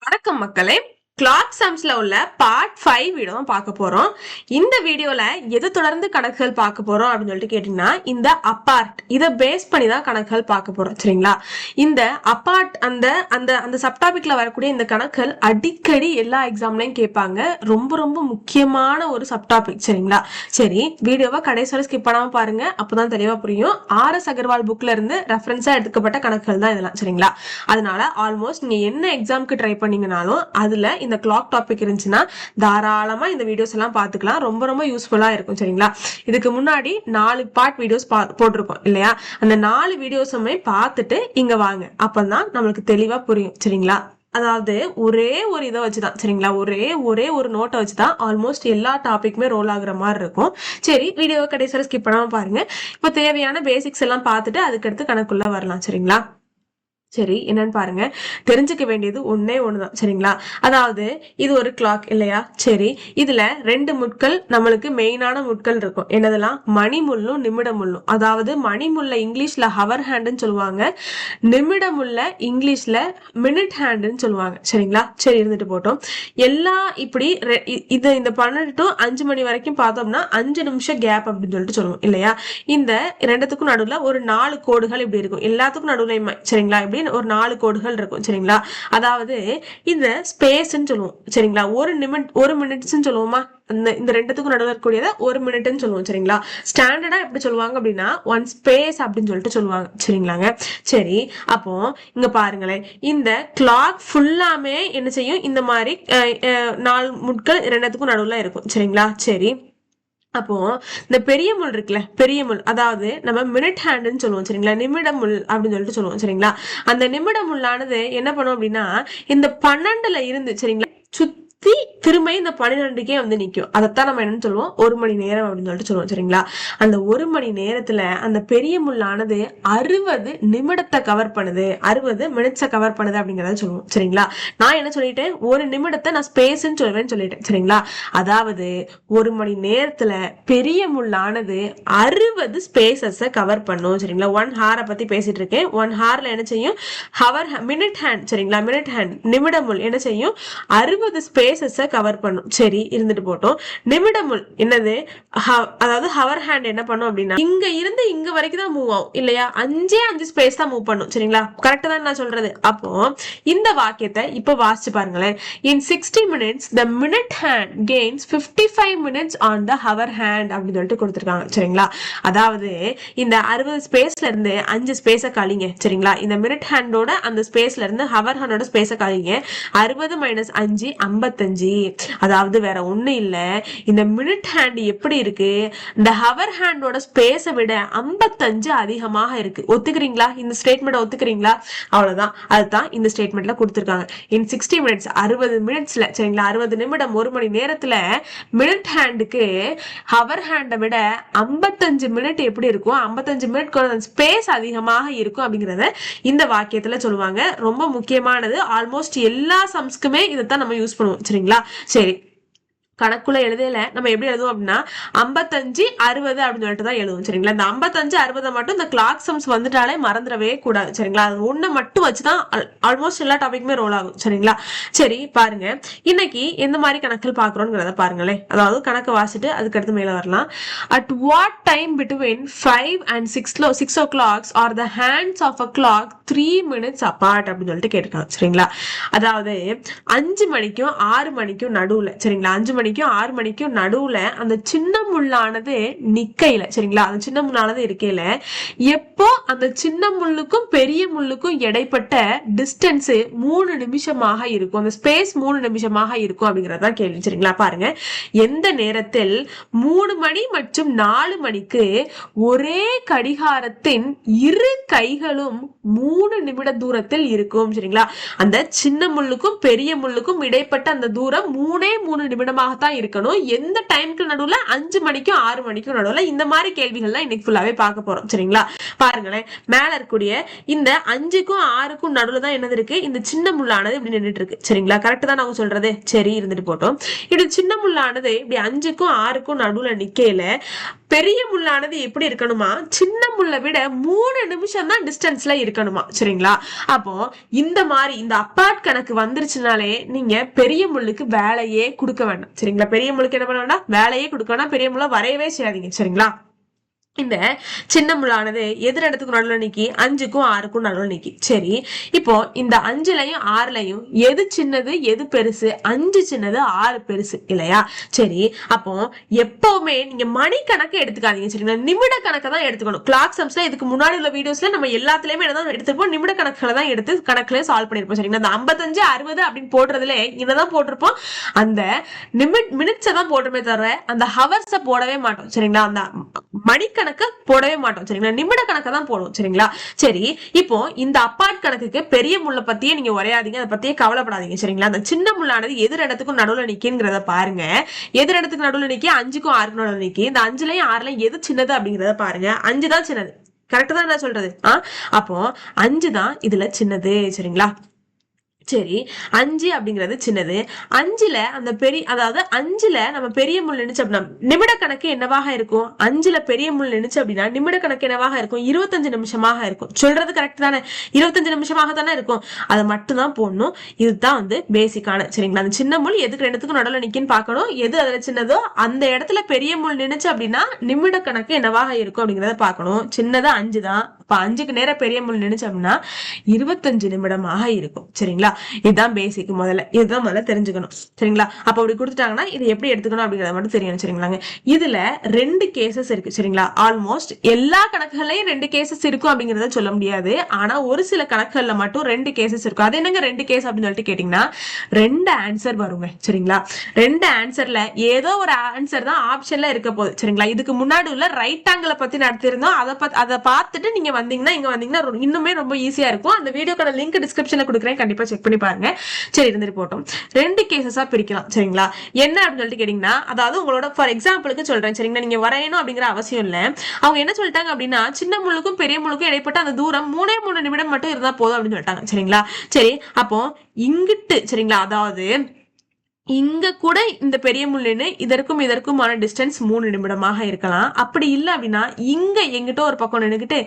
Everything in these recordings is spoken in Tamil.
வணக்கம் மக்களே. கிளாக் சம்ஸ்ல உள்ள பார்ட் 5 வீடியோ பார்க்க போறோம். இந்த வீடியோல எது தொடர்ந்து கணக்குகள் பார்க்க போறோம் அப்படின்னு சொல்லிட்டு கேட்டீங்கன்னா, இந்த அப்பார்ட் இதை பேஸ் பண்ணி தான் கணக்குகள் பார்க்க போறோம். சரிங்களா? இந்த அப்பார்ட் அந்த அந்த அந்த சப்டாபிக்ல வரக்கூடிய இந்த கணக்குகள் அடிக்கடி எல்லா எக்ஸாம்லயும் கேட்பாங்க. ரொம்ப ரொம்ப முக்கியமான ஒரு சப்டாபிக். சரிங்களா? சரி, வீடியோவை கடைசி வரை ஸ்கிப் பண்ணாம பாருங்க, அப்பதான் தெளிவா புரியும். RS அகர்வால் புக்ல இருந்து ரெஃபரன்ஸா எடுத்துக்கப்பட்ட கணக்குகள் தான் இதெல்லாம். சரிங்களா? அதனால ஆல்மோஸ்ட் நீங்க என்ன எக்ஸாம்க்கு ட்ரை பண்ணீங்கனாலும் அதுல இந்த கிளாக் டாபிக் இருந்துச்சுன்னா தாராளமா இந்த வீடியோஸ் எல்லாம் பாத்துக்கலாம். ரொம்ப ரொம்ப யூஸ்ஃபுல்லா இருக்கும். சரிங்களா? இதுக்கு முன்னாடி 4 பார்ட் வீடியோஸ் போட்டிருக்கோம் இல்லையா? அந்த 4 வீடியோஸுமே பார்த்துட்டு இங்க வாங்க, அப்பதான் நம்மளுக்கு தெளிவா புரியும். சரிங்களா? அதாவது ஒரே ஒரு இதை வச்சுதான், சரிங்களா, ஒரே ஒரு நோட்டை வச்சுதான் ஆல்மோஸ்ட் எல்லா டாபிக்குமே ரோல் ஆகுற மாதிரி இருக்கும். சரி, வீடியோவை கடைசியில் ஸ்கிப் பண்ணாம பாருங்க. இப்போ தேவையான பேசிக்ஸ் எல்லாம் பார்த்துட்டு அதுக்கடுத்து கணக்குள்ள வரலாம். சரிங்களா? சரி, என்னன்னு பாருங்க. தெரிஞ்சுக்க வேண்டியது ஒன்னே ஒண்ணுதான். சரிங்களா? அதாவது இது ஒரு கிளாக் இல்லையா? சரி, இதுல 2 முட்கள் நம்மளுக்கு மெயினான முட்கள் இருக்கும். என்னதெல்லாம்? மணிமுள்ளும் நிமிடமுள்ளும். அதாவது மணிமுள்ள இங்கிலீஷ்ல ஹவர் ஹேண்டுன்னு சொல்லுவாங்க, நிமிடமுள்ள இங்கிலீஷ்ல மினிட் ஹேண்டுன்னு சொல்லுவாங்க. சரிங்களா? சரி, இருந்துட்டு போட்டோம். எல்லாம் இப்படி இது இந்த 12 to 5 மணி வரைக்கும் பார்த்தோம்னா 5 நிமிஷம் கேப் அப்படின்னு சொல்லிட்டு சொல்லுவோம் இல்லையா? இந்த ரெண்டுத்துக்கும் நடுவுல ஒரு 4 கோடுகள் இப்படி இருக்கும். எல்லாத்துக்கும் நடுவுல, சரிங்களா, இப்படி ஒரு 4 கோடுகள் இருக்கும். சரிங்களா? அதாவது இந்த ஸ்பேஸ்ன்னு சொல்லுவோம். சரிங்களா? ஒரு மினிட்ஸ்ன்னு சொல்லுவோமா? இந்த ரெண்டுத்துக்கும் நடுவில் இருக்கக்கூடியத 1 மினிட்னு சொல்லுவோம். சரிங்களா? ஸ்டாண்டர்டா எப்படி சொல்லுவாங்க அப்படின்னா 1 ஸ்பேஸ் அப்படின்னு சொல்லிட்டு சொல்லுவாங்க. சரிங்களாங்க? சரி, அப்போ இங்க பாருங்களேன், இந்த கிளாக் ஃபுல்லாமே என்ன செய்யும்? இந்த மாதிரி 4 முட்கள் ரெண்டுத்துக்கும் நடுவுல இருக்கும். சரிங்களா? சரி, அப்போ இந்த பெரிய முள் இருக்குல்ல, பெரிய முள், அதாவது நம்ம மினிட் ஹேண்டுன்னு சொல்லுவோம். சரிங்களா? நிமிட முள் அப்படின்னு சொல்லிட்டு சொல்லுவோம். சரிங்களா? அந்த நிமிட முள்ளானது என்ன பண்ணும் அப்படின்னா இந்த 12ல இருந்து, சரிங்களா, சுத்தி திரும்ப இந்த 12க்கே வந்து நிற்கும். அதைத்தான் நம்ம என்னன்னு சொல்லுவோம்? 1 மணி நேரம் அப்படின்னு சொல்லிட்டு சொல்லுவோம். சரிங்களா? அந்த 1 மணி நேரத்துல அந்த பெரிய முள்ளானது 60 நிமிடத்தை கவர் பண்ணுது, 60 மினிட்ஸை கவர் பண்ணுது அப்படிங்கறத சொல்லுவோம். சரிங்களா? நான் என்ன சொல்லிட்டேன்? 1 நிமிடத்தை நான் ஸ்பேஸ்ன்னு சொல்லுவேன்னு சொல்லிட்டேன். சரிங்களா? அதாவது 1 மணி நேரத்துல பெரிய முள்ளானது 60 ஸ்பேசஸை கவர் பண்ணும். சரிங்களா? 1 ஹாரை பத்தி பேசிட்டு இருக்கேன். 1 ஹார்ல என்ன செய்யும்? ஹவர் மினிட் ஹேண்ட், சரிங்களா, மினிட் ஹேண்ட் நிமிட முள் என்ன செய்யும்? 60 ஸ்பேசஸை கவர் பண்ணும். சரி, இருந்துட்டு போட்டோம். நிமிட முள் என்னது? அதாவது ஹவர் ஹேண்ட் என்ன பண்ணும் அப்படின்னா இங்க இருந்து இங்க வரைக்கும் தான் மூவ் ஆகும் இல்லையா? 5 ஸ்பேஸ் தான் மூவ் பண்ணும். சரிங்களா? கரெக்டா தான் நான் சொல்றது. அப்போ இந்த வாக்கியத்தை இப்ப வாசிச்சு பாருங்களேன். In 60 minutes the minute hand gains 55 minutes on the hour hand அப்படின்னு சொல்லிட்டு கொடுத்துருக்காங்க. சரிங்களா? அதாவது இந்த 60 ஸ்பேஸ்ல இருந்து 5 ஸ்பேஸை கழிங்க. சரிங்களா? இந்த மினிட் ஹேண்டோட அந்த ஸ்பேஸ்ல இருந்து ஹவர் ஹேண்டோட ஸ்பேஸை கழிங்க. 60 - 5 55. அதாவது வேற ஒண்ணு இல்ல, இந்த மினிட் ஹேண்ட் எப்படி இருக்கு? இந்த ஹவர் ஹேண்டோட ஸ்பேஸை விட 55 அதிகமாக இருக்கு. ஒத்துக்கிறீங்களா? இந்த ஸ்டேட்மெண்ட் ஒத்துக்கிறீங்களா? அவ்வளவுதான். அதுதான் இந்த ஸ்டேட்மெண்ட்ல கொடுத்திருக்காங்க. இன் 60 minutes 60 மினிட்ஸ்ல, சரிங்களா, 60 நிமிடம் 1 மணி நேரத்துல மினிட் ஹேண்டுக்கு ஹவர் ஹேண்டை விட 55 மினிட் எப்படி இருக்கும்? 55 மினிட் ஸ்பேஸ் அதிகமாக இருக்கும் அப்படிங்கறத இந்த வாக்கியத்துல சொல்லுவாங்க. ரொம்ப முக்கியமானது. ஆல்மோஸ்ட் எல்லா சம்ஸ்க்குமே இதைத்தான் நம்ம யூஸ் பண்ணுவோம். சரிங்களா? சரி, கணக்குள்ள எழுதையில நம்ம எப்படி எழுதுவோம் அப்படின்னா 55 60 அப்படின்னு சொல்லிட்டு தான் எழுதுவோம். சரிங்களா? இந்த 55 60 மட்டும் இந்த கிளாக் சம்ஸ் வந்துட்டாலே மறந்துடவே கூடாது. சரிங்களா? அது ஒண்ணு மட்டும் வச்சுதான் ஆல்மோஸ்ட் எல்லா டாபிக்குமே ரோல் ஆகும். சரிங்களா? சரி, பாருங்க, இன்னைக்கு எந்த மாதிரி கணக்குகள் பாக்குறோங்கிறத பாருங்களேன். அதாவது கணக்கு வாசிட்டு அதுக்கடுத்து மேல வரலாம். At what time between 5 and 6 o'clock are the hands of a clock 3 minutes apart அப்படின்னு சொல்லிட்டு கேட்டிருக்காங்க. சரிங்களா? அதாவது 5 மணிக்கும் 6 மணிக்கும் நடுவுல, சரிங்களா, 5 மணிக்கும் 6 மணிக்கும் நடுவுல அந்த சின்ன முள்ளானது நிக்கையில, சரிங்களா, அந்த சின்ன முள்ளானது இருக்கையில எப்போ அந்த சின்ன முள்ளுக்கும் பெரிய முள்ளுக்கும் இடைப்பட்ட டிஸ்டன்ஸ் 3 நிமிஷமாக இருக்கும், அந்த ஸ்பேஸ் 3 நிமிஷமாக இருக்கும் அப்படிங்கறத கேள்வி. சரிங்களா? பாருங்க, எந்த நேரத்தில் 3 மணி மற்றும் 4 மணிக்கு ஒரே கடிகாரத்தின் இரு கைகளும் 3 நிமிட தூரத்தில் இருக்கும். சரிங்களா? அந்த சின்ன முள்ளுக்கும் பெரிய முள்ளுக்கும் இடைப்பட்ட அந்த தூரம் 3 நிமிடமாக தான் இருக்கணும், எந்த டைமுக்கு நடுவுல 5 மணிக்கும் 6 மணிக்கும் நடுவுல, இந்த மாதிரி கேள்விகள் தான் இன்னைக்கு ஃபுல்லாவே பார்க்க போறோம். சரிங்களா? பாருங்களேன், மேல இருக்கக்கூடிய இந்த 5க்கும் 6க்கும் நடுவுல தான் என்னது இருக்கு, இந்த சின்ன முள்ளானது இப்படி நின்றுட்டு இருக்கு. சரிங்களா? கரெக்ட் தான் நாங்க சொல்றது? சரி, இருந்துட்டு போட்டோம். இப்படி சின்ன முள்ளானது இப்படி 5க்கும் 6க்கும் நடுவுல நிக்கையில பெரிய முள்ளானது எப்படி இருக்கணுமா, சின்ன முள்ளை விட 3 நிமிஷம் தான் டிஸ்டன்ஸ்ல இருக்கணுமா. சரிங்களா? அப்போ இந்த மாதிரி இந்த அப்பார்ட் கணக்கு வந்துருச்சுனாலே நீங்க பெரிய முள்ளுக்கு வேலையே கொடுக்க வேண்டாம். சரிங்களா? பெரிய முள்ளுக்கு என்ன பண்ண வேண்டாம், வேலையே கொடுக்க வேண்டாம், பெரிய முள்ள வரையவே செய்யாதீங்க. சரிங்களா? இந்த சின்ன முள்ளானது எதிர் இடத்துக்கு நடுவில் நிக்கி 5க்கும் 6க்கும் நடுவில் நிக்கி. சரி, இப்போ இந்த 5லயும் 6லயும் எது சின்னது எது பெருசு? 5 சின்னது 6 பெருசு இல்லையா? சரி, அப்போ எப்பவுமே நீங்க மணி கணக்கு எடுத்துக்காதீங்க. சரிங்களா? நிமிட கணக்கை தான் எடுத்துக்கணும். கிளாக் சம்ஸ்ல இதுக்கு முன்னாடி உள்ள வீடியோஸ்ல நம்ம எல்லாத்துலயுமே என்னதான் எடுத்துப்போம், நிமிட கணக்குகளை தான் எடுத்து கணக்குல சால்வ் பண்ணிருப்போம். சரிங்களா? அந்த 55 60 அப்படின்னு போடுறதுல இதான் போட்டிருப்போம், அந்த மினிட்ஸை தான் போட்டுமே தவிர அந்த ஹவர்ஸை போடவே மாட்டோம். சரிங்களா? அந்த மணி கணக்கு போடவே மாட்டோம். சரிங்களா? நிமிட கணக்கை தான் போடுவோம். சரிங்களா? சரி, இப்போ இந்த அப்பார்ட் கணக்குக்கு பெரிய முள்ள பத்தியே நீங்க உரையாதீங்க, அதை பத்தியே கவலைப்படாதீங்க. சரிங்களா? அந்த சின்ன முள்ளானது எதிர் இடத்துக்கும் நடுவுல நிக்கிங்கிறத பாருங்க. எதிர் இடத்துக்கு நடுவுல நிக்கி 5க்கும் 6க்கும் நடுவுல நிக்கி. இந்த 5லயும் 6லயும் எது சின்னது அப்படிங்கறத பாருங்க. 5 தான் சின்னது. கரெக்ட் தான் நான் சொல்றது? அப்போ 5 தான் இதுல சின்னது. சரிங்களா? சரி, 5 அப்படிங்கிறது சின்னது. 5ல அந்த பெரிய, அதாவது 5ல நம்ம பெரிய முள் நினைச்சு அப்படின்னா நிமிட கணக்கு என்னவாக இருக்கும்? 5ல பெரிய முள் நினைச்சு அப்படின்னா நிமிட கணக்கு என்னவாக இருக்கும்? 25 நிமிஷமாக இருக்கும். சொல்றது கரெக்ட் தானே? 25 நிமிஷமாக தானே இருக்கும். அதை மட்டும் தான் போடணும். இதுதான் வந்து பேசிக்கான. சரிங்களா? அந்த சின்ன முள் எதுக்கு ரெண்டுத்துக்கும் நடுவில் நிக்கின்னு பார்க்கணும். எது அதுல சின்னதோ அந்த இடத்துல பெரிய முள் நினைச்சு அப்படின்னா நிமிட கணக்கு என்னவாக இருக்கும் அப்படிங்கறத பார்க்கணும். சின்னதா 5 தான். இப்ப 5க்கு நேரம் பெரிய முள் நினைச்சு அப்படின்னா 25 நிமிடமாக இருக்கும். சரிங்களா? இதுதான் பேசிக். இதுதான் முதல்ல தெரிஞ்சுக்கணும். சரிங்களா? அப்ப அப்படி கொடுத்துட்டாங்கன்னா இது எப்படி எடுத்துக்கணும் அப்படிங்கறத மட்டும் தெரியணும். சரிங்களாங்க? இதுல 2 கேசஸ் இருக்கு. சரிங்களா? ஆல்மோஸ்ட் எல்லா கணக்குகளையும் 2 கேசஸ் இருக்கும் அப்படிங்கறத சொல்ல முடியாது. ஆனா ஒரு சில கணக்குகள்ல மட்டும் 2 கேசஸ் இருக்கும். அது என்னங்க 2 கேஸ் அப்படின்னு சொல்லிட்டு கேட்டீங்கன்னா 2 ஆன்சர் வருங்க. சரிங்களா? 2 ஆன்சர்ல ஏதோ ஒரு ஆன்சர் தான் ஆப்ஷன்ல இருக்க போகுது. சரிங்களா? இதுக்கு முன்னாடி உள்ள ரைட் ஆங்கிளை பத்தி நடத்திருந்தோம். அதை பார்த்துட்டு நீங்க வந்தீங்கன்னா இங்க வந்தீங்கன்னா இன்னுமே ரொம்ப ஈஸியா இருக்கும். அந்த வீடியோக்கான லிங்க் டிஸ்கிரிப்ஷன்ல கொடுக்குறேன், கண்டிப்பா செக் பண்ணி பாருங்க. சரி, இருந்துட்டு போட்டோம். 2 கேசஸா பிரிக்கலாம். சரிங்களா? என்ன அப்படின்னு சொல்லிட்டு கேட்டீங்கன்னா, அதாவது உங்களோட ஃபார் எக்ஸாம்பிளுக்கு சொல்றேன். சரிங்களா? நீங்க வரையணும் அப்படிங்கிற அவசியம் இல்ல. அவங்க என்ன சொல்லிட்டாங்க அப்படின்னா சின்ன முள்ளுக்கும் பெரிய முள்ளுக்கும் இடைப்பட்ட அந்த தூரம் 3 நிமிடம் மட்டும் இருந்தா போதும் அப்படின்னு சொல்லிட்டாங்க. சரிங்களா? சரி, அப்போ இங்கிட்டு, சரிங்களா, அதாவது இங்க கூட இந்த பெரிய முள்ளுன்னு இதற்குமான டிஸ்டன்ஸ் 3 நிமிடமாக இருக்கலாம். அப்படி இல்லை அப்படின்னா இங்க எங்கிட்ட ஒரு பக்கம் நின்றுகிட்டு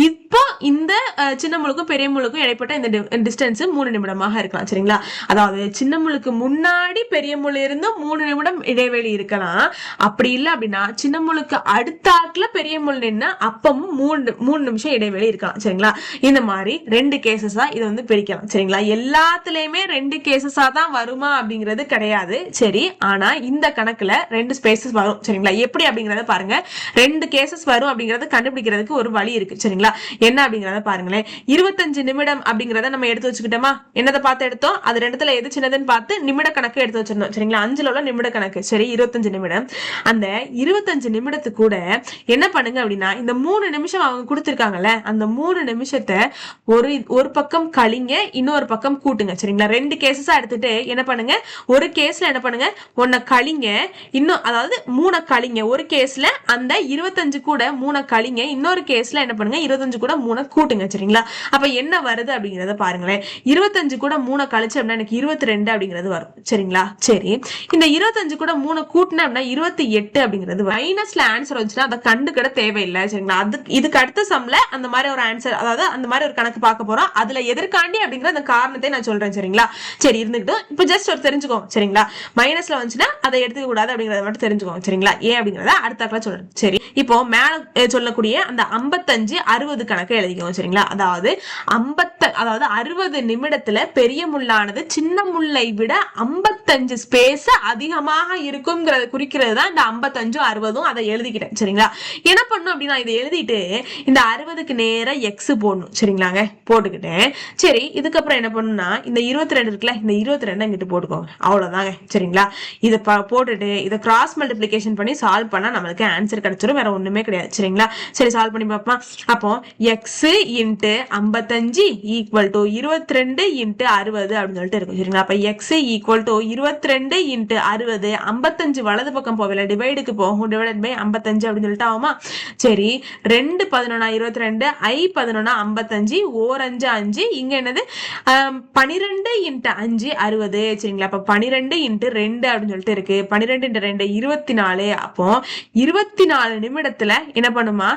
இப்போ இந்த சின்ன முள்ளுக்கும் பெரிய முள்ளுக்கும் இடைப்பட்ட இந்த டிஸ்டன்ஸ் 3 நிமிடமாக இருக்கலாம். சரிங்களா? அதாவது சின்ன முள்ளுக்கு முன்னாடி பெரிய முள் இருந்து 3 நிமிடம் இடைவெளி இருக்கலாம். அப்படி இல்லை அப்படின்னா சின்ன முள்ளுக்கு அடுத்தாக்குல பெரிய முள் நின்று அப்பவும் 3 நிமிஷம் இடைவெளி இருக்கலாம். சரிங்களா? இந்த மாதிரி 2 கேசஸா இதை வந்து பிரிக்கலாம். சரிங்களா? எல்லாத்துலயுமே 2 கேசஸா தான் வருமா அப்படிங்கிறது கிடையாது. சரி, ஆனா இந்த கணக்குல 2 ஸ்பேசஸ் வரும். சரிங்களா? எப்படி அப்படிங்கறத பாருங்க. 2 கேசஸ் வரும் அப்படிங்கறத கண்டுபிடிக்கிறதுக்கு ஒரு வழி இருக்கு. சரிங்களா? என்ன அப்படிங்கறத பாருங்களேன். 25 நிமிடம் அப்படிங்கறத நம்ம எடுத்து வச்சுக்கிட்டோமா? என்னதை பார்த்து எடுத்தோம்? அது ரெண்டுத்துல எது சின்னதுன்னு பார்த்து நிமிட கணக்கு எடுத்து வச்சிருந்தோம். சரிங்களா? 5ல உள்ள நிமிட கணக்கு. சரி, 25 நிமிடம். அந்த 25 நிமிடத்துக்கு கூட என்ன பண்ணுங்க அப்படின்னா இந்த 3 நிமிஷம் அவங்க கொடுத்திருக்காங்கல்ல, அந்த 3 நிமிஷத்தை ஒரு பக்கம் கழிங்க, இன்னொரு பக்கம் கூட்டுங்க. சரிங்களா? 2 கேசஸா எடுத்துட்டு என்ன பண்ணுங்க, ஒரு கேஸ்ல என்ன பண்ணுங்க, 1 கழிங்க, இன்னும் அதாவது 3 கழிங்க. ஒரு கேஸ்ல அந்த 25 கூட 3 கழிங்க, இன்னொரு கேஸ்ல என்ன பண்ணுங்க 25 கூட 3 கூட்டுங்க. சரிங்களா? அப்ப என்ன வருது அப்படிங்கறத பாருங்களேன். 25 கூட 3 கழிச்சு அப்படின்னா எனக்கு 22 அப்படிங்கிறது வரும். சரிங்களா? சரி, இந்த 25 கூட 3 கூட்டின அப்படின்னா 28 அப்படிங்கிறது மைனஸ்ல ஆன்சர் வந்துச்சுன்னா அதை கண்டுக்கிட தேவையில்லை. சரிங்களா? இதுக்கு அடுத்த சம்ல அந்த மாதிரி ஒரு ஆன்சர், அதாவது அந்த மாதிரி ஒரு கணக்கு பார்க்க போறோம். அதுல எதற்காண்டி அப்படிங்கிற அந்த காரணத்தை நான் சொல்றேன். சரிங்களா? சரி, இருந்துக்கிட்டோம். இப்ப ஜஸ்ட் ஒரு தெரிஞ்சுக்கோங்க. சரிங்களா? மைனஸ்ல வந்துச்சுன்னா அதை எடுத்துக்க கூடாது அப்படிங்கறத மட்டும் தெரிஞ்சுக்கோங்க. சரிங்களா? ஏன் அப்படிங்கறத அடுத்த சொல்றேன். சரி, இப்போ மேல சொல்லக்கூடிய அந்த 55 60 கணக்கு எழுதிக்கோங்க. சரிங்களா? அதாவது 60 நிமிடத்துல பெரிய முள்ளானது சின்ன முள்ளை விட 55 ஸ்பேஸ் அதிகமாக இருக்கும்ங்கிறது குறிக்கிறது தான் இந்த 55 60. அதை எழுதிக்கிட்டேன். சரிங்களா? என்ன பண்ணும் அப்படின்னா இதை எழுதிட்டு இந்த 60க்கு நேரம் எக்ஸ் போடணும். சரிங்களாங்க? போட்டுக்கிட்டேன். சரி, இதுக்கப்புறம் என்ன பண்ணணும்னா இந்த 22 இருக்குல்ல, இந்த 22 இங்கிட்டு போட்டுக்கோங்க. அவ்வளவுதான். அவ்வளவுதாங்க. சரிங்களா? இதை போட்டுட்டு இதை கிராஸ் மல்டிபிளிகேஷன் பண்ணி சால்வ் பண்ணா நம்மளுக்கு ஆன்சர் கிடைச்சிடும், வேற ஒண்ணுமே கிடையாது. சரிங்களா? சரி, சால்வ் பண்ணி பார்ப்போம். அப்போ X into 55 equal to 22 into 60 அப்படின்னு சொல்லிட்டு இருக்கும். சரிங்களா? அப்ப எக்ஸ் ஈக்குவல் டு 22 இன்ட்டு 60, 55 வலது பக்கம் போகல, டிவைடுக்கு போகும், டிவைடட் பை 55 அப்படின்னு சொல்லிட்டு ஆகுமா? சரி, 2 11 22, I 11 55, ஓர் 5 5, இங்க என்னது 12 இன்ட்டு 5 60. சரிங்களா? அப்ப 12 இன்ட்டு 2 அப்படின்னு சொல்லிட்டு இருக்கு. 12 இன்ட்டு 2 24. அப்போ 24 நிமிடத்துல என்ன பண்ணுமா,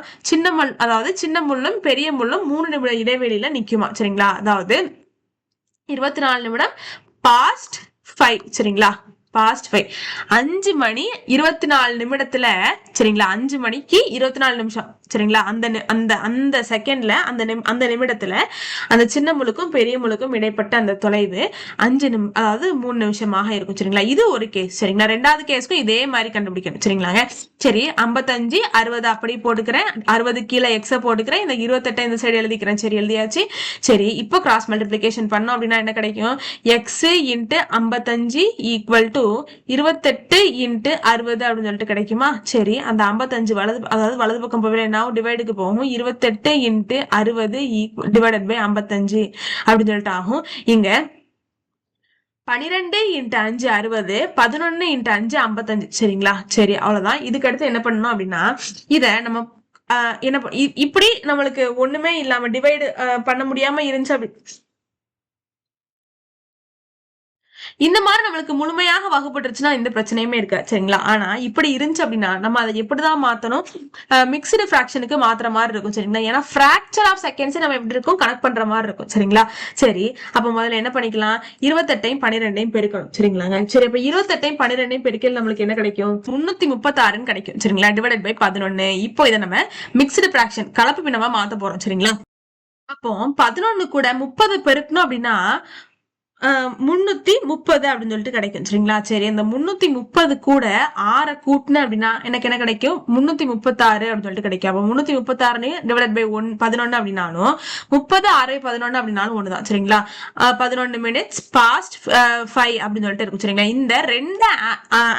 அதாவது சின்ன முள்ளும் பெரிய முள்ளும் 3 நிமிட இடைவெளியில நிக்குமா? சரிங்களா? அதாவது 24 நிமிடம் பாஸ்ட் 5. சரிங்களா? பாஸ்ட் 5 5 மணி 24 நிமிடத்துல, சரிங்களா, 5 மணிக்கு 24 நிமிஷம். சரிங்களா? அந்த செகண்ட்ல, அந்த நிமிடத்துல அந்த சின்ன முழுக்கும் பெரிய முழுக்கும் இடைப்பட்ட அந்த தொலைவு 5 அதாவது 3 நிமிஷமாக இருக்கும். சரிங்களா? இது ஒரு கேஸ். சரிங்களா? ரெண்டாவது கேஸ்க்கும் இதே மாதிரி கண்டுபிடிக்கணும். சரிங்களாங்க? சரி, 55 60 அப்படி போட்டுக்கிறேன், 60 கீழே எக்ஸ போட்டுக்கிறேன், இந்த 28 இந்த சைடு எழுதிக்கிறேன். சரி, எழுதியாச்சு. சரி, இப்போ கிராஸ் மல்டிபிளிகேஷன் பண்ணோம் அப்படின்னா என்ன கிடைக்கும்? X into 55 equal to 28 into 60 அப்படின்னு சொல்லிட்டு கிடைக்குமா? சரி, அந்த 55 வலது பக்கம் போகல, டிவைடுக்கு போகும், 28 இன்ட்டு 60 டிவைடட் பை 55 அப்படின்னு சொல்லிட்டு ஆகும். இங்க 12 இன்ட்டு 5 60, 11 இன்ட்டு 5 55. சரிங்களா? சரி, அவ்வளவுதான். இதுக்கு அடுத்து என்ன பண்ணணும் அப்படின்னா, இத நம்ம என்ன இப்படி நம்மளுக்கு ஒண்ணுமே இல்லாம டிவைடு பண்ண முடியாம இருந்துச்சு அப்படி, இந்த மாதிரி நம்மளுக்கு முழுமையாக வகுப்பட்டுருச்சுன்னா எந்த பிரச்சனையுமே இருக்கா. சரிங்களா? ஆனா இப்படி இருந்துச்சு அப்படின்னா நம்ம அதை எப்படிதான் மாத்தணும், மிக்ஸ்டு ஃபிராக்ஷனுக்கு மாத்துற மாதிரி இருக்கும். சரிங்களா? ஏன்னா ஃபிராக்சர் ஆஃப் செகண்ட்ஸ் நம்ம எப்படி இருக்கும், கனெக்ட் பண்ற மாதிரி இருக்கும். சரிங்களா? சரி, அப்ப முதல்ல என்ன பண்ணிக்கலாம், 28 12 பெருக்கணும். சரிங்களாங்க? சரி, அப்ப 28 12 பெருக்கல் நம்மளுக்கு என்ன கிடைக்கும், 336 கிடைக்கும். சரிங்களா? Divided by 11. இப்போ இதை நம்ம மிக்ஸ்டு ஃபிராக்ஷன் கலப்பு பின்னமா மாத்த போறோம். சரிங்களா? அப்போ 11 கூட 30 பெருக்கணும் அப்படின்னா 330 அப்படின்னு சொல்லிட்டு கிடைக்கும். சரிங்களா? சரி, அந்த 330 கூட 6 கூட்டின அப்படின்னா எனக்கு என்ன கிடைக்கும், 336 அப்படின்னு சொல்லிட்டு கிடைக்கும். அப்ப 336 டிவைட் பை 11 அப்படின்னாலும் 30 6 11 அப்படின்னாலும் ஒண்ணுதான். சரிங்களா? 11 மினிட்ஸ் பாஸ்ட் 5 அப்படின்னு சொல்லிட்டு இருக்கும். சரிங்களா? இந்த ரெண்டு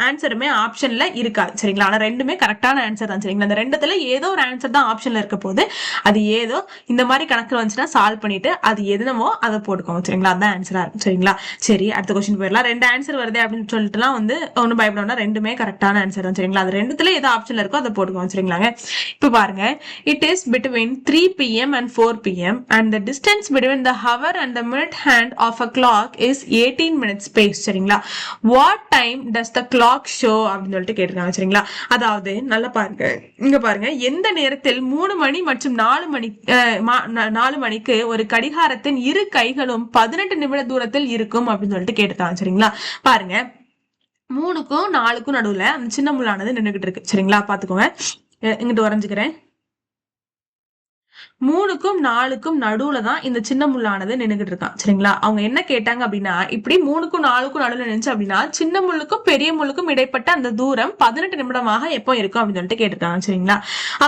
ஆன்சருமே ஆப்ஷன்ல இருக்காது. சரிங்களா? ஆனா ரெண்டுமே கரெக்டான ஆன்சர் தான். சரிங்களா? இந்த ரெண்டுத்துல ஏதோ ஒரு ஆன்சர் தான் ஆப்ஷன்ல இருக்க போது, அது ஏதோ இந்த மாதிரி கணக்கு வந்துச்சுன்னா சால்வ் பண்ணிட்டு அது எதுனமோ அதை போட்டுக்கோங்க. சரிங்களா? அதான் ஆன்சரா இருக்கும். சரிங்களா? சரி, அடுத்த क्वेश्चन போயிடலாம். ரெண்டு ஆன்சர் வருது அப்படின்னு சொல்லிட்டுலாம் ஒன்னும் பயப்படாம, ரெண்டுமே கரெக்டான ஆன்சர் தான். சரிங்களா? அது ரெண்டுத்துல ஏதோ ஆப்ஷன்ல இருக்கோ அதை போட்டுக்கோங்க. சரிங்களாங்க? இப்ப பாருங்க, it is between 3 PM and 4 PM and the distance between the hour and the minute hand of a clock is 18 minutes space. சரிங்களா? what time does the clock show அப்படின்னு சொல்லிட்டு கேட்டிருக்காங்க. சரிங்களா? அதாவது நல்லா பாருங்க, இங்க பாருங்க, எந்த நேரத்தில் 3 மணி மற்றும் 4 மணிக்கு ஒரு கடிகாரத்தின் இரு கைகளும் 18 நிமிட தூரத்தில் இருக்கும் அப்படின்னு சொல்லிட்டு கேட்டுட்டாங்க. சரிங்களா? பாருங்க, 3க்கும் 4க்கும் நடுவுல அந்த சின்ன முள்ளானது நின்றுகிட்டு இருக்கு. சரிங்களா? பாத்துக்கோங்க, இங்கிட்டு வரைஞ்சுக்கிறேன். 3க்கும் 4க்கும் நடுவுல தான் இந்த சின்ன முள்ளானது நின்னுகிட்டு இருக்கான். சரிங்களா? அவங்க என்ன கேட்டாங்க அப்படின்னா, இப்படி 3க்கும் 4க்கும் நடுவுல நினைச்சு அப்படின்னா சின்ன முள்ளுக்கும் பெரிய முள்ளுக்கும் இடைப்பட்ட அந்த தூரம் 18 நிமிடமாக எப்போ இருக்கும் அப்படின்னு சொல்லிட்டு கேட்டிருக்காங்க. சரிங்களா?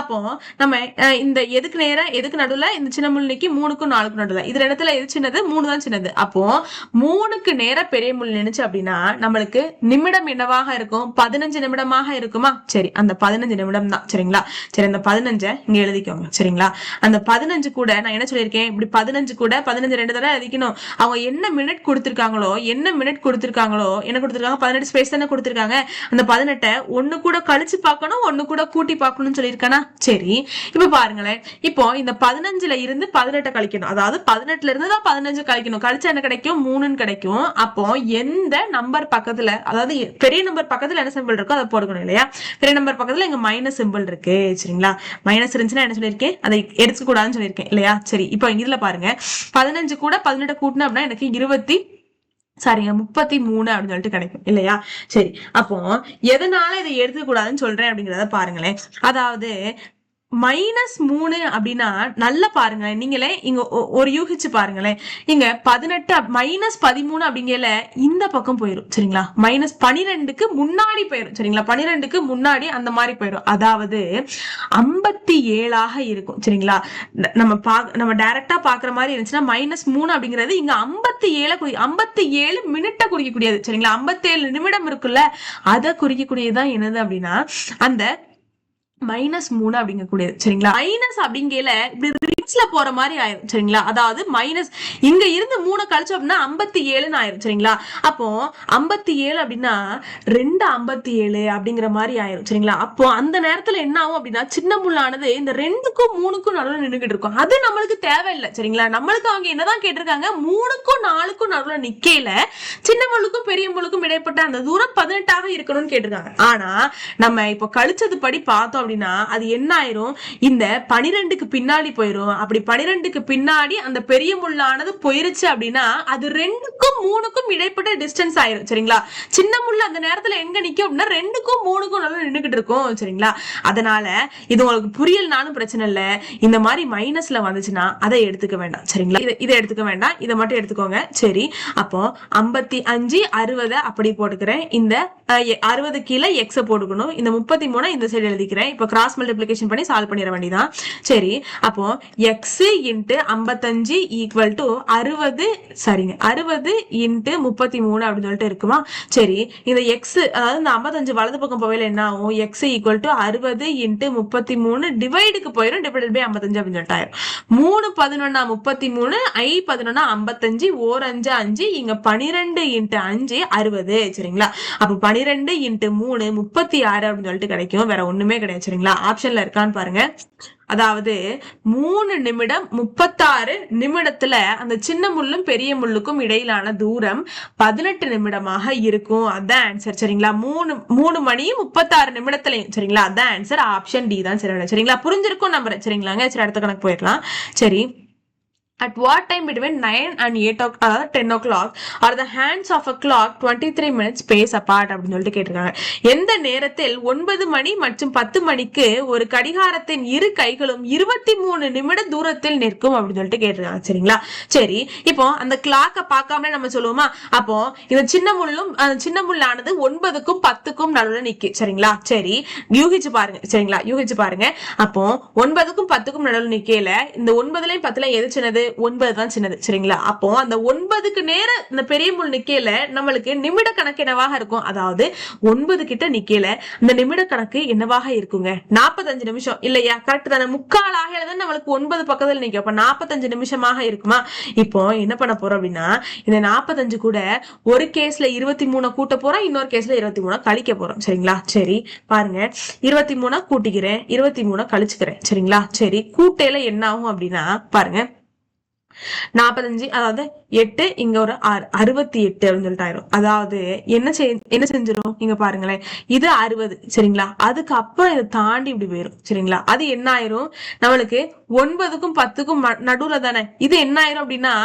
அப்போ நம்ம இந்த எதுக்கு நேரம் எதுக்கு நடுவுல இந்த சின்ன முள் நிக்கி, 3க்கும் 4க்கும் நடுவுல, இது இடத்துல எது சின்னது, 3 தான் சின்னது. அப்போ 3க்கு நேர பெரிய முள் நினைச்சு அப்படின்னா நம்மளுக்கு நிமிடம் என்னவாக இருக்கும், 15 நிமிடமாக இருக்குமா? சரி, அந்த 15 நிமிடம் தான். சரிங்களா? சரி, அந்த 15 இங்க எழுதிக்கோங்க. சரிங்களா? அந்த 15 கூட நான் என்ன சொல்லியிருக்கேன், இப்படி 15 கூட 15 2 தடவை எழுதிக்கணும். அவங்க என்ன மினிட் கொடுத்திருக்காங்களோ என்ன கொடுத்திருக்காங்க, 18 ஸ்பேஸ் தானே கொடுத்திருக்காங்க. அந்த 18 ஒண்ணு கூட கழிச்சு பார்க்கணும், ஒண்ணு கூட கூட்டி பார்க்கணும்னு சொல்லியிருக்கானா? சரி, இப்ப பாருங்களேன், இப்போ இந்த 15ல இருந்து 18 கழிக்கணும், அதாவது 18ல இருந்து தான் 15 கழிக்கணும். கழிச்சா என்ன கிடைக்கும், 3ன்னு கிடைக்கும். அப்போ எந்த நம்பர் பக்கத்துல, அதாவது பெரிய நம்பர் பக்கத்துல என்ன சிம்பிள் இருக்கோ அதை போடணும் இல்லையா? பெரிய நம்பர் பக்கத்துல இங்க மைனஸ் சிம்பிள் இருக்கு. சரிங்களா? மைனஸ் இருந்துச்சுன்னா என்ன சொல்லியிருக்கேன், அதை எடுத்துக்க கூடாதுன்னு சொல்லியிருக்கேன் இல்லையா? சரி, இப்போ இதுல பாருங்க, 15 கூட 18 கூட்டினா அப்படின்னா எனக்கு 33 அப்படின்னு சொல்லிட்டு கிடைக்கும் இல்லையா? சரி, அப்போ எதனால இதை எடுத்துக்க கூடாதுன்னு சொல்றேன் அப்படிங்கறத பாருங்களேன். அதாவது -3 அப்படின்னா நல்லா பாருங்களேன், நீங்களே இங்க ஒரு யூகிச்சு பாருங்களேன். இங்க 18 -13 அப்படிங்கல இந்த பக்கம் போயிடும் சரிங்களா. -12க்கு முன்னாடி போயிடும் சரிங்களா. 12க்கு முன்னாடி அந்த மாதிரி போயிடும். அதாவது 57ஆக இருக்கும் சரிங்களா. நம்ம டைரக்டா பாக்குற மாதிரி இருந்துச்சுன்னா -3 அப்படிங்கிறது இங்க 57 மினிட்ட குறிக்கக்கூடியது சரிங்களா. 57 நிமிடம் இருக்குல்ல, அதை குறிக்கக்கூடியதுதான் என்னது அப்படின்னா அந்த -3 அப்படிங்கக்கூடியது சரிங்களா. மைனஸ் அப்படிங்கல இப்படி ரிவர்ஸ்ல போற மாதிரி ஆயிரும் சரிங்களா. அதாவது மைனஸ் இங்க இருந்து 3 கழிச்சோம் அப்படின்னா 57 ஆயிரும் சரிங்களா. அப்போ 57 அப்படின்னா 257 அப்படிங்கிற மாதிரி ஆயிரும் சரிங்களா. அப்போ அந்த நேரத்துல என்ன ஆகும் அப்படின்னா சின்ன முள்ளானது இந்த 2க்கும் 3க்கும் நடுவில் நின்றுகிட்டு இருக்கும். அது நம்மளுக்கு தேவையில்லை சரிங்களா. நம்மளுக்கு அவங்க என்னதான் கேட்டிருக்காங்க, 3க்கும் 4க்கும் நடுவில் நிக்கையில சின்ன முள்ளுக்கும் பெரிய முள்ளுக்கும் இடைப்பட்ட அந்த தூரம் 18ஆக இருக்கணும்னு கேட்டிருக்காங்க. ஆனா நம்ம இப்போ கழிச்சது படி பார்த்தோம் அப்படின்னா அது என்ன ஆயிரும், இந்த 12க்கு பின்னாடி போயிரும். அப்படி 12க்கு பின்னாடி அந்த பெரிய முள்ளானது போயிருச்சு அப்படின்னா அது 2க்கும் 3க்கும் இடைப்பட்ட டிஸ்டன்ஸ் ஆயிரும் சரிங்களா. சின்ன முள் அந்த நேரத்துல எங்க நிக்கும் அப்படின்னா 2க்கும் 3க்கும் நல்லா நின்றுகிட்டு இருக்கும் சரிங்களா. அதனால இது உங்களுக்கு புரியலனாலும் பிரச்சனை இல்ல, இந்த மாதிரி மைனஸ்ல வந்துச்சுன்னா அதை எடுத்துக்க வேண்டாம் சரிங்களா. இதை எடுத்துக்க வேண்டாம், இதை மட்டும் எடுத்துக்கோங்க சரி. அப்போ 55 60 அப்படி போட்டுக்கிறேன். இந்த 60 கீழே எக்ஸ போட்டுக்கணும். இந்த 33 இந்த சைடு எழுதிக்கிறேன். இப்போ கிராஸ் மல்டிப்ளிகேஷன் பண்ணி சால்வ் பண்ணிட வேண்டியதான் சரி. அப்போ x இன்ட்டு 55 ஈக்குவல் டு 60 சரிங்க 60 இன்ட்டு 33 அப்படின்னு சொல்லிட்டு இருக்குமா சரி. இந்த எக்ஸ் அதாவது இந்த 55 வலது பக்கம் போவையில என்ன ஆகும், எக்ஸ் ஈக்குவல் டு 60 இன்ட்டு 33 டிவைடுக்கு போயிடும், டிவைடட் பை 55 அப்படின்னு சொல்லிட்டு ஆயிரும். 3 11 33 I 11 55 ஓர் 5 5 இங்க 12 இன்ட்டு 5 60 சரிங்களா. அப்ப 12 இன்ட்டு 3 36 அப்படின்னு சொல்லிட்டு கிடைக்கும். வேற ஒண்ணுமே கிடையாது சரிங்களா. ஆப்ஷன்ல இருக்கான்னு பாருங்க. அதாவது 3 நிமிடம் 36 நிமிடத்துல அந்த சின்ன முள்ளும் பெரிய முள்ளுக்கும் இடையிலான தூரம் 18 நிமிடமாக இருக்கும். அதான் ஆன்சர் சரிங்களா. 3 மணியும் 36 நிமிடத்துலயும் சரிங்களா. அதான் ஆன்சர், ஆப்ஷன் டி தான் சரிங்களா. புரிஞ்சிருக்கும் நம்புறேன் சரிங்களாங்க. சரி அடுத்த கணக்கு போயிடலாம் சரி. At what time between 9 and 10 o'clock are the hands of a clock 23 minutes space apart அப்படின்னு சொல்லிட்டு கேட்டிருக்காங்க. எந்த நேரத்தில் 9 மணி மற்றும் 10 மணிக்கு ஒரு கடிகாரத்தின் இரு கைகளும் 23 நிமிட தூரத்தில் நிற்கும் அப்படின்னு சொல்லிட்டு கேட்டிருக்காங்க சரிங்களா. சரி இப்போ அந்த கிளாக்க பார்க்காமலே நம்ம சொல்லுவோமா, அப்போ இந்த சின்ன முள்ளானது 9க்கும் 10க்கும் நடுவில் நிக்கு சரிங்களா. சரி யூகிச்சு பாருங்க சரிங்களா. யூகிச்சு பாருங்க. அப்போ 9க்கும் 10க்கும் நடுவில் நிக்கையில இந்த 9லயும் 10லயும் எது சின்னது, 9 தான் சின்னது சரிங்களா. அப்போ அந்த 9க்கு நேர இந்த பெரிய முள் நிக்கையில நம்மளுக்கு நிமிட கணக்கு என்னவாக இருக்கும், அதாவது 9 கிட்ட நிக்கையில இந்த நிமிட கணக்கு என்னவாக இருக்குங்க, 45 நிமிஷம் இல்லையா. கரெக்ட் தானே. முக்கால் ஆகல நம்மளுக்கு 9 பக்கத்துல நிக்கும். அப்ப 45 நிமிஷமாக இருக்குமா. இப்போ என்ன பண்ண போறோம் அப்படின்னா இந்த 45 கூட ஒரு கேஸ்ல 23 கூட்ட போறோம், இன்னொரு கேஸ்ல 23 கழிக்க போறோம் சரிங்களா. சரி பாருங்க 23 கூட்டிக்கிறேன், 23 கழிச்சுக்கிறேன் சரிங்களா. சரி கூட்டையில என்ன ஆகும் அப்படின்னா பாருங்க 45 அதாவது 8 இங்க ஒரு 6 68 அப்படின்னு சொல்லிட்டு ஆயிரும். அதாவது என்ன செஞ்சிடும் இங்க பாருங்களேன், இது 60 சரிங்களா. அதுக்கு அப்புறம் இதை தாண்டி இப்படி போயிரும் சரிங்களா. அது என்ன ஆயிரும் நம்மளுக்கு 9க்கும் 10க்கும் நடுவுல தானே. இது என்ன ஆயிரும் அப்படின்னா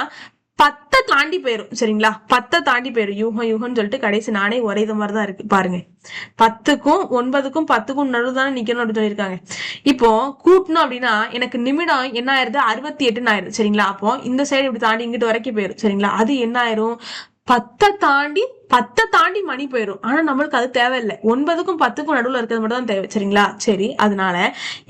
10 தாண்டி போயிரும் சரிங்களா. 10 தாண்டி போயிரும். யூகம்னு சொல்லிட்டு கடைசி நானே ஒரே இது மாதிரிதான் இருக்கு பாருங்க. 10க்கும் 9க்கும் 10க்கும் நடுவு தானே நிக்கணும் அப்படின்னு சொல்லியிருக்காங்க. இப்போ கூட்டணும் அப்படின்னா எனக்கு நிமிடம் என்ன ஆயிருது 68 ஆயிருது சரிங்களா. அப்போ இந்த சைடு இப்படி தாண்டி இங்கிட்டு வரைக்கும் போயிரும் சரிங்களா. அது என்ன ஆயிரும் 10 தாண்டி மணி போயிடும். ஆனா நம்மளுக்கு அது தேவையில்லை. 9க்கும் 10க்கும் நடுவுல இருக்கிறது மட்டும் தான் தேவை சரிங்களா. சரி அதனால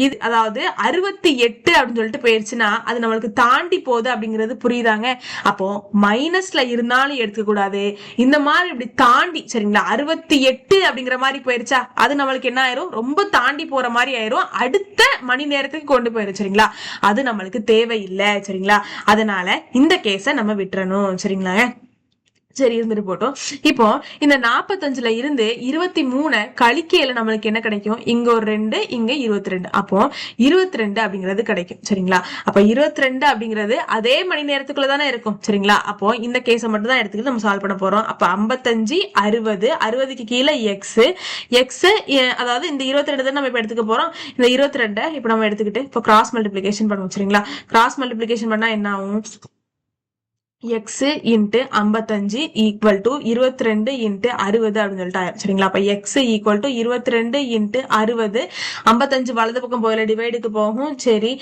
இது அதாவது 68 அப்படின்னு சொல்லிட்டு போயிருச்சுன்னா அது நம்மளுக்கு தாண்டி போகுது அப்படிங்கிறது புரியுதாங்க. அப்போ மைனஸ்ல இருந்தாலும் எடுத்துக்க கூடாது, இந்த மாதிரி இப்படி தாண்டி சரிங்களா 68 அப்படிங்கிற மாதிரி போயிருச்சா அது நம்மளுக்கு என்ன ஆயிரும் ரொம்ப தாண்டி போற மாதிரி ஆயிரும், அடுத்த மணி நேரத்துக்கு கொண்டு போயிரும் சரிங்களா. அது நம்மளுக்கு தேவையில்லை சரிங்களா. அதனால இந்த கேஸை நம்ம விட்டுறணும் சரிங்களா. சரி இருந்துட்டு போட்டோம். இப்போ இந்த 45ல இருந்து 23 கழிக்கையில நம்மளுக்கு என்ன கிடைக்கும், இங்க ஒரு 2 இங்க 22, அப்போ 22 அப்படிங்கிறது கிடைக்கும் சரிங்களா. அப்ப 22 அப்படிங்கிறது அதே மணி நேரத்துக்குள்ள தானே இருக்கும் சரிங்களா. அப்போ இந்த கேஸை மட்டும் தான் எடுத்துக்கிட்டு நம்ம சால்வ் பண்ண போறோம். அப்ப 55 60 60க்கு கீழே எக்ஸ் அதாவது இந்த 22 தான் நம்ம இப்ப எடுத்துக்க போறோம். இந்த 22 இப்ப நம்ம எடுத்துக்கிட்டு இப்போ கிராஸ் மல்டிபிளிகேஷன் பண்ணுவோம் சரிங்களா. கிராஸ் மல்டிபிளிகேஷன் பண்ணா என்ன ஆகும், X into 55 equal to 22 into 60 அப்படின்னு சொல்லிட்டு ஆயிரும் சரிங்களா. அப்ப எக்ஸ் ஈக்குவல் டு 22 இன்ட்டு 60, 55 வலது பக்கம் போயில டிவைடுக்கு போகும். சரி,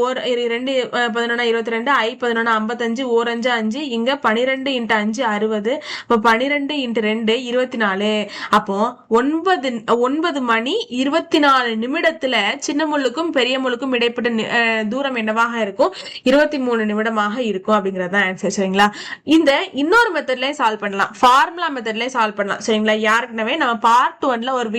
ஒரு 2 11 22, ஐ 11 55, ஓர் 5 5, இங்க 12 இன்ட்டு 5 60, இப்போ 12 இன்ட்டு 2 24. அப்போ 9 மணி 24 நிமிடத்துல சின்ன முள்ளுக்கும் பெரிய முள்ளுக்கும் இடைப்பட்ட தூரம் என்னவாக இருக்கும்? 23 நிமிடமாக இருக்கும் அப்படிங்கறது ஆன்சர் சரிங்களா. இந்த இன்னொரு மெத்தட்லயும் சால்வ் பண்ணலாம், ஃபார்முலா மெத்தட்லயும் சால்வ் பண்ணலாம் சரிங்களா. யாருக்குனவே நம்ம பார்ட் 1ல ஒரு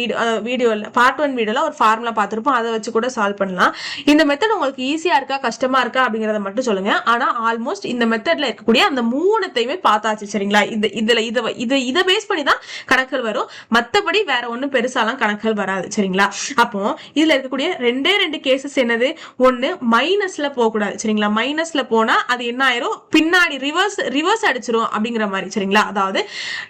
பார்ட் 1 வீடியோல ஒரு ஃபார்முலா பார்த்திருப்போம், அதை வச்சு கூட சால்வ் பண்ணலாம். இந்த மெத்தட் உங்களுக்கு ஈஸியா இருக்கா கஷ்டமா இருக்கா அப்படிங்கறத மட்டும் சொல்லுங்க. ஆனா ஆல்மோஸ்ட் இந்த மெத்தட்ல இருக்கக்கூடிய அந்த மூணுத்தையுமே பார்த்தாச்சு சரிங்களா. இதை பேஸ் பண்ணி தான் கணக்குகள் வரும், மத்தபடி வேற ஒண்ணும் பெருசாலாம் கணக்குகள் வராது சரிங்களா. அப்போ இதுல இருக்கக்கூடிய ரெண்டு கேசஸ் என்னது? ஒண்ணு மைனஸ்ல போக கூடாது சரிங்களா. மைனஸ்ல போனா அது என்ன ஆயிரும்? பின்னாடி ரிவர்ஸ் அடிச்சிரும் அப்படிங்கிற மாதிரி சரிங்களா. அதாவது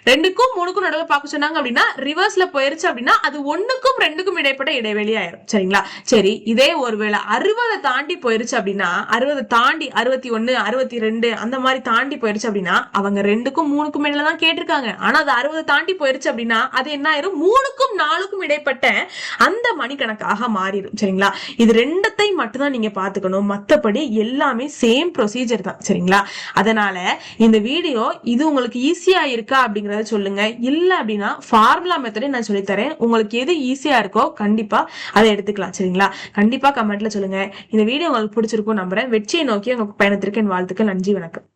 2க்கும் 3க்கும் நடுவில் பார்க்க சொன்னாங்க அப்படின்னா ரிவர்ஸ்ல போயிருச்சு அப்படின்னா அது 1க்கும் 2க்கும் இடைப்பட்ட இடைவெளி ஆயிரும் சரிங்களா. சரி, இதே ஒருவேளை 60 தாண்டி போயிருச்சு அப்படின்னா, 60 தாண்டி 61 62 அந்த மாதிரி தாண்டி போயிருச்சு அப்படின்னா அவங்க 2க்கும் 3க்கும் இடையில தான் கேட்டிருக்காங்க. ஆனா அது 60 தாண்டி போயிருச்சு அப்படின்னா அது என்ன ஆயிரும்? 3க்கும் 4க்கும் இடைப்பட்ட அந்த மணிக்கணக்காக மாறிடும் சரிங்களா. இது ரெண்டத்தையும் மட்டும் தான் நீங்க பாத்துக்கணும், மத்தபடி எல்லாமே சேம் ப்ரொசீஜர் தான் சரிங்களா. அதனால இந்த வீடியோ இது உங்களுக்கு ஈஸியா இருக்கா அப்படிங்கறத சொல்லுங்க. இல்ல அப்படின்னா ஃபார்முலா மெத்தடை நான் சொல்லித்தரேன், உங்களுக்கு எது ஈஸியா இருக்கோ கண்டிப்பா அதை எடுத்துக்கலாம் சரிங்களா. கண்டிப்பா கமெண்ட்ல சொல்லுங்க. இந்த வீடியோ உங்களுக்கு பிடிச்சிருக்கும் நம்புறேன். வெற்றியை நோக்கி உங்க பயணத்திற்கு என் வாழ்த்துக்கள். நன்றி, வணக்கம்.